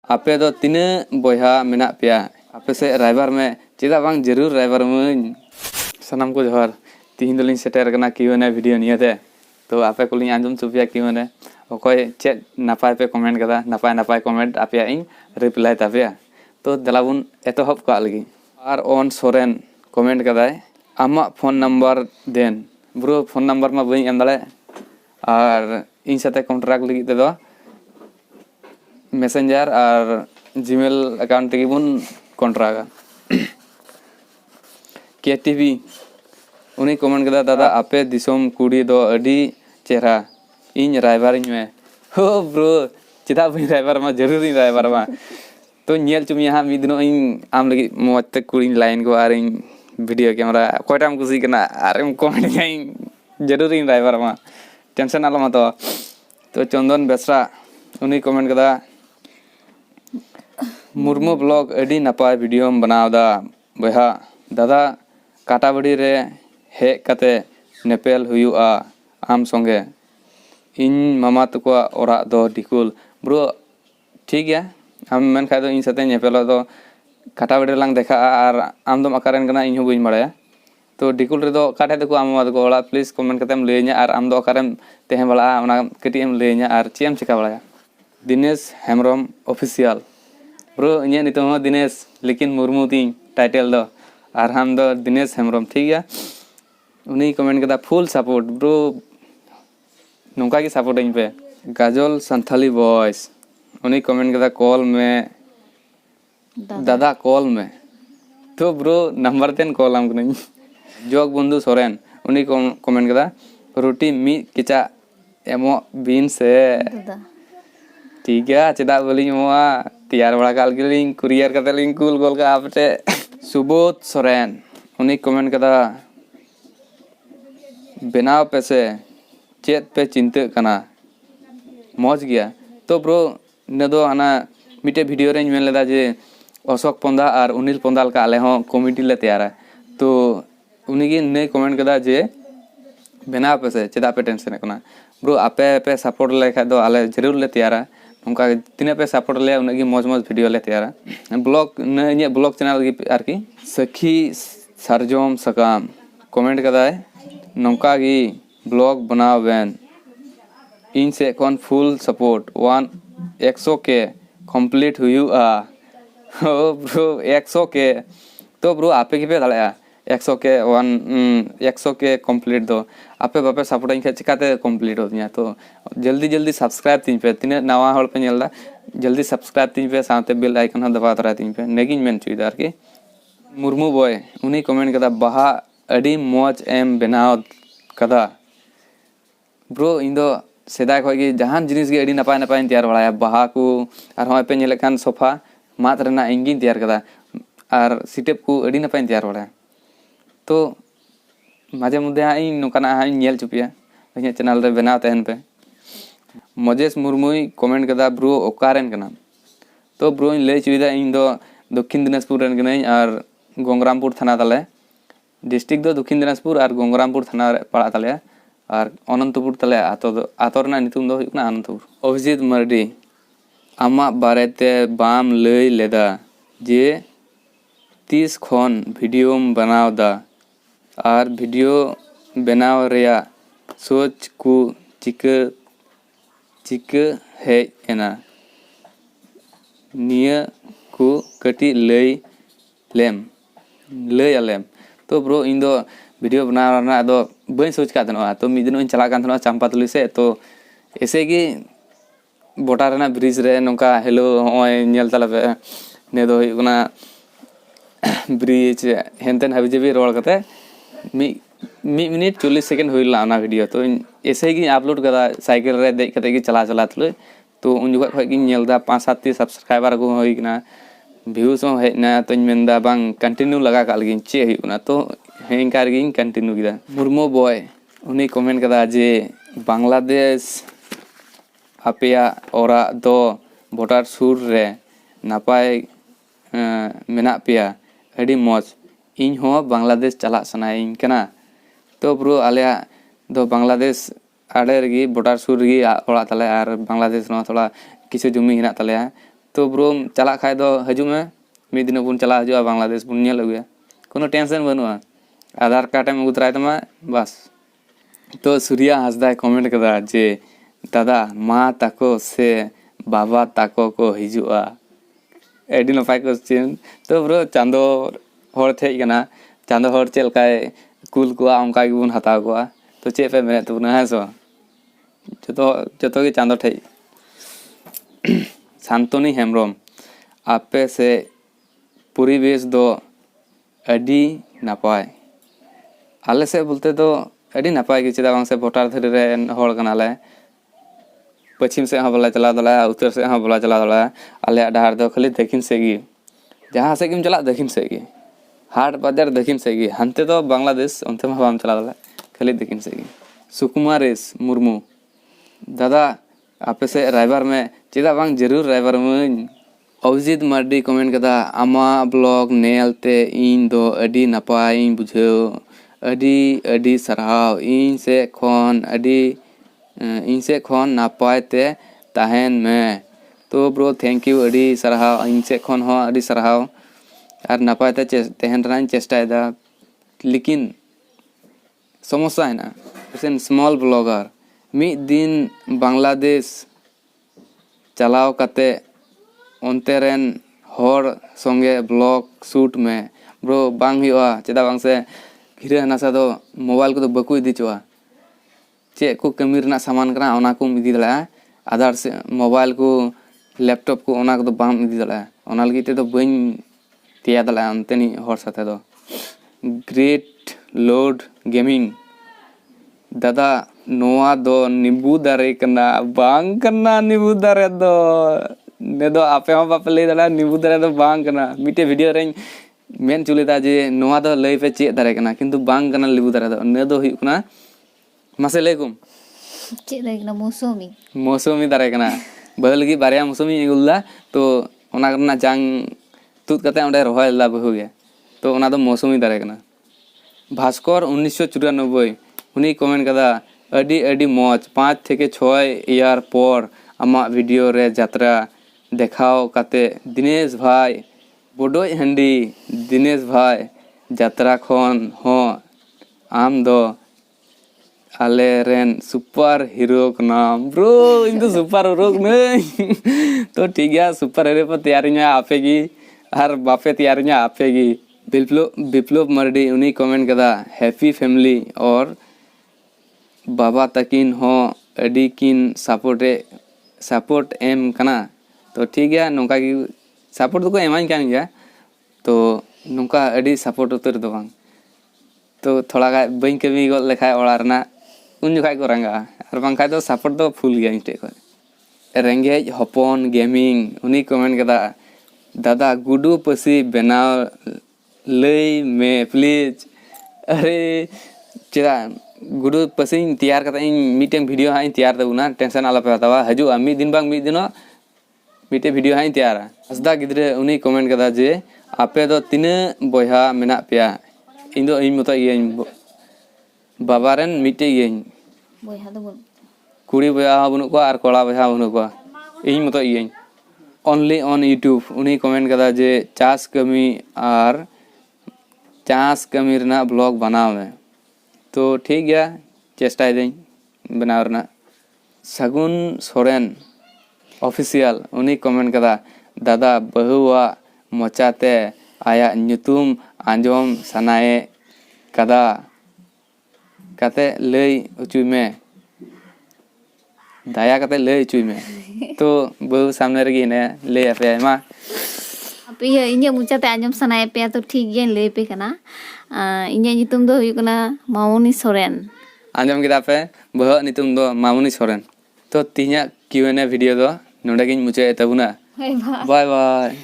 आपे दो तीन बोया मेना पिया आपे से राइवर में चेदा बांग जरूर राइवर में सनम को जोहर तीन दोलिन सेटर कना Q&A वीडियो नियते तो आपे को लिंग आंजम सुपिया Q&A ओकोय चेक नापाय पे कमेंट कदा नापाय नापाय कमेंट आपे इन रिप्लाई तापया तो दलाबुन एतोहब का लगी आर ऑन सोरेन कमेंट कदाय आमा फोन नंबर देन ब्रो फोन नंबर मा बई एम दाले और इन साथे कॉन्ट्रैक्ट लगी ते दो मैसेंजर और जीमेल अकाउंट तेगी बुन कॉन्ट्रैक्ट KTV उन्हीं कमेंट कदा दादा आपे दिसोम कुड़ी दो अडी चेहरा इन राइवर इन में हो ब्रो चिदा बई राइवर मा जरूरी राइवर मा तो नियल चुमी हा मी दिनो इन आम लगी मोते कुड़ी लाइन को आर इन वीडियो कैमरा कोइटाम कुसी कना आरम कमेंट इन जरूरी राइवर मा टेंशन आलो मत तो चंदन बेसरा उन्हीं कमेंट कदा मुर्मू ब्लॉग अडी नपाय वीडियो बनावदा बहा दादा काटाबड़ी रे हे कते नेपेल हुआ आम संगे इन मामा तको ओरा दो डिकुल ब्रो ठीक है हम मन खाय दो इन साथे नेपेल दो काटाबड़ी लांग देखा और आम दम अकारेन कना इन हो बइन बाड़ाया तो डिकुल रे दो काटे दको आम मामा दको ओला प्लीज कमेंट कतेम लेइया और आम दो अकारेम तेहे बाला ओना कटिएम लेइया और चेम चिका बाड़ाया दिनेश हेमरम ऑफिशियल ब्रो इन नितो दिनेश लेकिन मुर्मू ती टाइटल दो और हम दो दिनेश हेमरम ठीक है उन्हीं कमेंट कदा फुल सपोर्ट ब्रो नौका की सपोर्ट इन पे गाजल संथाली वॉइस उन्हीं कमेंट कदा कॉल में दादा कॉल में तो ब्रो नंबर 10 कॉल आम कने जोग बंधु सोरेन उन्हीं कमेंट कदा रोटी मी किचा एमो बीन से ठीक है चेदा बोली मोआ तैयार बड़ा काल के लिंक कुरियर कते लिंक कूल गोल का आपटे सुबोध सोरेन उन्हीं कमेंट कदा बनाव पे से चेत पे चिंता कना मौज गया तो ब्रो ने दो आना मिटे वीडियो रे मेन लेदा जे अशोक पंदा और अनिल पंदाल का आले हो कमेटी ले तैयार तो उन्हीं की ने कमेंट कदा जे बनाव पे से चेदा पे टेंशन कना ब्रो आपे पे सपोर्ट लेखा दो आले जरूर ले तैयार उनका तीन पे सपोर्ट ले उनकी मौज मौज वीडियो ले तैयार ब्लॉग ने ब्लॉग चैनल की आरकी सखी सरजोम सकाम कमेंट कदा नौका की ब्लॉग बनाओ बैन इन से कौन फुल सपोर्ट 100 के कंप्लीट हुआ हो ब्रो 100 के तो ब्रो आपे की पे दाड़ा 100 के 100 के कंप्लीट दो आपे बापे सपोर्ट इन चिकाते कंप्लीट होतिया तो जल्दी जल्दी सब्सक्राइब तीन पे तीन नवा हल पे नेलदा जल्दी सब्सक्राइब तीन पे साथे बेल आइकन ह दबा तरा तीन पे नेगिन मेन चुइदा आरकी मुर्मू बॉय उन्हीं कमेंट कदा बहा अडी मौज एम बनाव कदा ब्रो इन दो सेदा खय जहान जिनिस गे अडी नपाय नपाय तैयार बड़ाया बहा को और होय पे नेले खान सोफा मात रेना इंगिन तैयार कदा और सिटेप को अडी नपाय तैयार बड़ाया तो माजे मुद्दे इन नोकाना इन नेल चुपिया इन चैनल रे बनाव तहन पे मजेश मुर्मुई कमेंट कदा ब्रो ओकारेन कना तो ब्रो इन ले चुइदा इन दो दक्षिण दिनाजपुर रेन कनाई और गंगरामपुर थाना ताले डिस्ट्रिक्ट दो दक्षिण दिनाजपुर और गंगरामपुर थाना पड़ा ताले और अनंतपुर ताले आतो रेना नितुम दो हुकना अनंतपुर अभिजीत मर्डी आमा बारेते बाम लई लेदा जे 30 खन वीडियो बनाव दा और वीडियो बनाव रेया सोच को चिका है एना निया को कटी लई आलेम तो ब्रो इन दो वीडियो बनाना दो बई सोच का थनवा तो मिद दिन चला कान थनवा चंपातली से तो ऐसे कि बोटा रेना ब्रिज रे नोका हेलो होय नेल तला पे ने दो हुना ब्रिज हेनतेन हाबी जेबी रोड कते मी मिनट 40 सेकंड होइला ना वीडियो तो ऐसे ही अपलोड कदा साइकिल रे देख कते कि चला तुले तो उन जगह खय कि नेलदा 5-7 सब्सक्राइबर को होइकना व्यूज हो हेना तो मेनदा बांग कंटिन्यू लगा का लगी चे हुना तो हेंकार गिन कंटिन्यू किदा मुर्मू बॉय उन्हीं कमेंट कदा जे बांग्लादेश आपेया ओरा दो भोटार सुर रे नापाय मेना पेया अडी मौज इन हो बांग्लादेश चला सनाइन कना तो ब्रो आलिया दो बांग्लादेश आड़े रगी भोटार सुर रगी ओड़ा ताले और बांग्लादेश थोड़ा किछु जमी हेना ताले तो ब्रो चला खाए दो हजू में मिद दिन बन चला हजू बांग्लादेश बन नेल अगुया कोनो टेंशन बनुआ आधार कार्ड एम अगु तराय तमा बस तो सूर्या हासदा कमेंट कदा जे दादा माँ ताको से बाबा ताको को हिजुआ एडी नपाय क्वेश्चन तो ब्रो चांदो हर थे कना चांदो हर चेल काय कुल को उनका गिबुन हताव को तो चे पे मेरे तो ना है सो जतो के चांदो थे शांतनी हेमब्रम आपे से परिवेश दो अडी नापाय आले से बोलते तो अडी नापाय कि चेदा बांग से भोटार धरी रे हर कनाले पश्चिम से बोला चला दला उत्तर से बोला चला दला आले डहार दो खाली दक्षिण से गी जहाँ से चला दक्षिण से गी हाट बाजार दक्षिण से गी हंते तो बांग्लादेश उनते में बाम चला दला खाली दक्षिण से गी सुकुमारेश मुर्मू दादा आपे से राइबर में चेदा बांग जरूर राइबर में अभिजीत मार्डी कमेंट कदा आमा ब्लॉग नेलते इन दो अडी नापाय बुझाव अडी अडी सरहाव इन से खन अडी इन से खन नापाय ते ताहेन में तो ब्रो थैंक यू अडी सरहाव इन से खन हो अडी सरहाव और नापाय ते तेहन रनाइन चेष्टा दा लेकिन समस्या है ना पर्सन स्मॉल ब्लॉगर मी दिन बांग्लादेश चलाव कते onte ren hor songe blog shoot me bro bang huwa cheda bang se ghire hanasa do mobile ko do baku idi choa che ko kami rena saman kana ona ko idi dala adar se mobile ko laptop ko ona ko do bang idi dala ona lagi te do bain tiya dala anteni hor sathe do great load gaming dada noa do nimbu dare kana bang kana nimbu dare do ने दो आपे हम बाप ले दला निबु दरे दो बांग कना मिटे वीडियो रेन मेन चुलेदा जे नोआ दो लई पे चे दरे कना किंतु बांग कना लिबु दरे दो ने दो हुई कना मासे लेकुम चे दरे कना मौसमी दरे कना बहलगी बारिया मौसमी गुल्ला तो ओना करना जांग तुत कते ओंडे रोहय ला बहु गे तो ओना दो मौसमी दरे कना भास्कर 1994 उनी कमेंट कदा अडी अडी मौज 5 থেকে 6 ইয়ার পর आमा वीडियो रे यात्रा देखाओ काते दिनेश भाई बोडोय हंडी दिनेश भाई यात्रा खन हो आम दो आले रेन सुपर हीरो का नाम ब्रो इन तो सुपर हीरो नहीं तो ठीक है सुपर हीरो पर तैयारियां आपेगी हर बापे तैयारियां आपेगी विप्लव मर्डी उन्हीं कमेंट कदा हैप्पी फैमिली और बाबा तकिन हो अडी किन सपोर्ट एम कना तो ठीक है नौका की सपोर्ट को एमाइन कान गया तो नौका अडी सपोर्ट उतर दो बांग तो थोड़ा गा बइन कमी गो लेखा ओड़ा रना उन जगह को रंगा और बांखा तो सपोर्ट तो फुल गया इंटे को रेंगेज हपन गेमिंग उन्हीं कमेंट कदा दादा गुडू पसी बनाव लई में प्लीज अरे चेदा गुडू पसी तैयार करता इन मीटिंग वीडियो हाई तैयार दबुना टेंशन आला पे हतावा हजू मी दिन बांग मी दिनो मीटे वीडियो हाई तैयार हसदा गिद्रे उनी कमेंट कदा जे आपे दो तिने बयहा मेना पेया इन दो इन मतो ये बाबा रेन मीटे ये बयहा दो कुड़ी बयहा बनु को और कोड़ा बयहा बनु को इन मतो ये ओनली ऑन यूट्यूब उनी कमेंट कदा जे चास कमी और चास कमी रना ब्लॉग बनाव में तो ठीक है चेष्टा बनाव रना सगुन सोरेन ऑफिशियल उन्हीं कमेंट कदा दादा बहुआ मोचाते आया न्यूतुम आंजोम सनाए कदा कते लई उचुई में दाया कते लई उचुई में तो बहु सामने रगी ने ले पे मा पे इnye मुचाते आंजोम सनाए पे तो ठीक गे ले पे कना इnye नितुम दो हुई कना मामुनी सोरेन आंजोम किदा पे बहु नितुम दो मामुनी सोरेन तो तीना Q&A वीडियो दो नोडे गिन मुचे तबुना बाय बाय